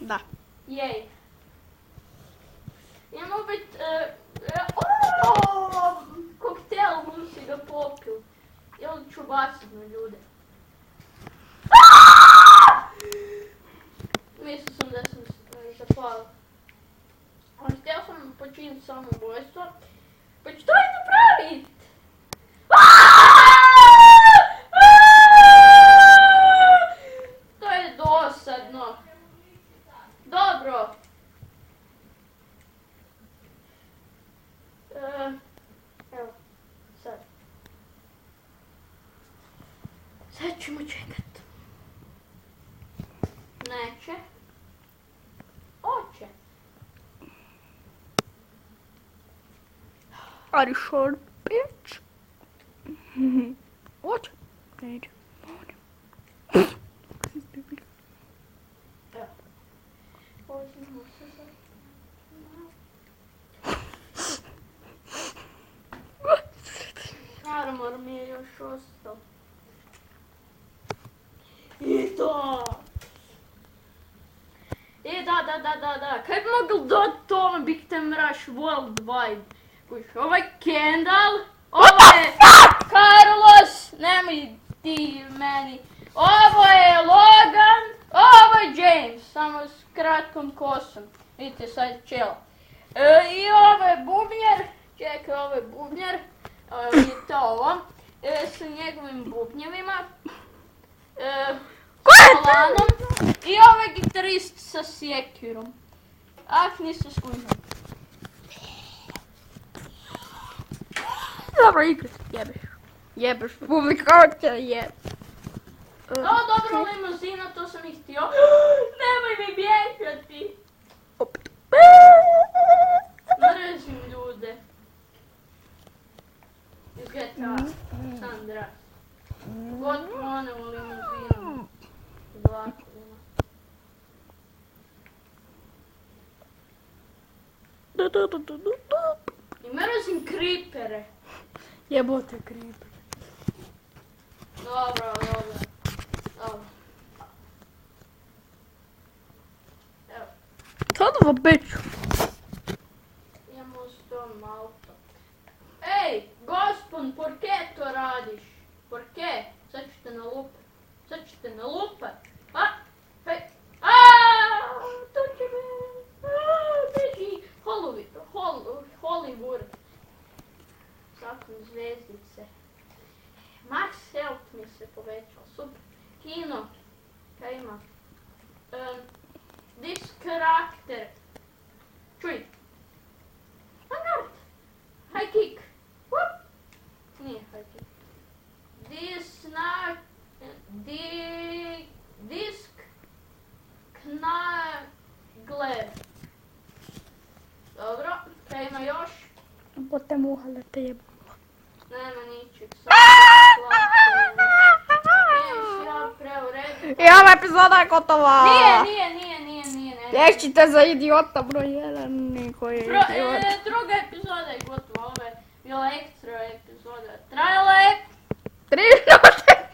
Da. Jej. Imam opet... koktel, mu si ga popil. Ili ću bacit na ljude. Mislio sam da sam zapalio. Ali htio sam počiniti samoubojstvo. Pa ću to i napravit! To je dosadno. Dobro. Evo, sad. Sad ćemo čekat. Neće. Oće. Are you sure, bitch? What? Neće. Evo. Uzmimo se sad. Armor mi je još ostao. I to! Da. Kaj bi mogli dati tome Big Time Rush Worldwide? Kuš, ovo je Kendall, ovo je Carlos, nemoj ti meni. Ovo je Logan, ovo je James, samo s kratkom kosom. Vidite sad čelo. I ovo je bubnjer, čekaj, ovo je bubnjer. Vidite ovo, s njegovim bubnjevima. Kolanom. I ovo je gitarist sa sjekirom. Niste skužili. Dobro, igrat. Jebeš, publika će jeb. Dobro, limuzina, to sam ih htio. Nemoj mi bješati. Opet. Mrzim ljude. Iz GTA San Andreas. Gotovo one u limuzinu. Vlakovima. I mrzim kripere. Jebote kriper. Dobro. Evo, Tadova bitch. imamo s tom auto. Ej, gospon, por qué to radiš? Por qué? Sad ćete nalupat. Hej. To će me. Beži. Hollywood. Zakon zvezdice. Max health mi se povećao. Super. Kino. Kaj ima? This karakter. Čuj. Angard. High kick. Whoop. Nije high kick. Disk knagler. Dobro, kaj ima još? Bote muha da te jeba. Nema ničeg, samo Ideš ja preurediti. I ova epizoda je gotova. Nije. Lješćite za idiota broj 1, niko je idiot. Druga epizoda je gotova, ovo je bila ekstra epizoda. Trajala je 3 minute.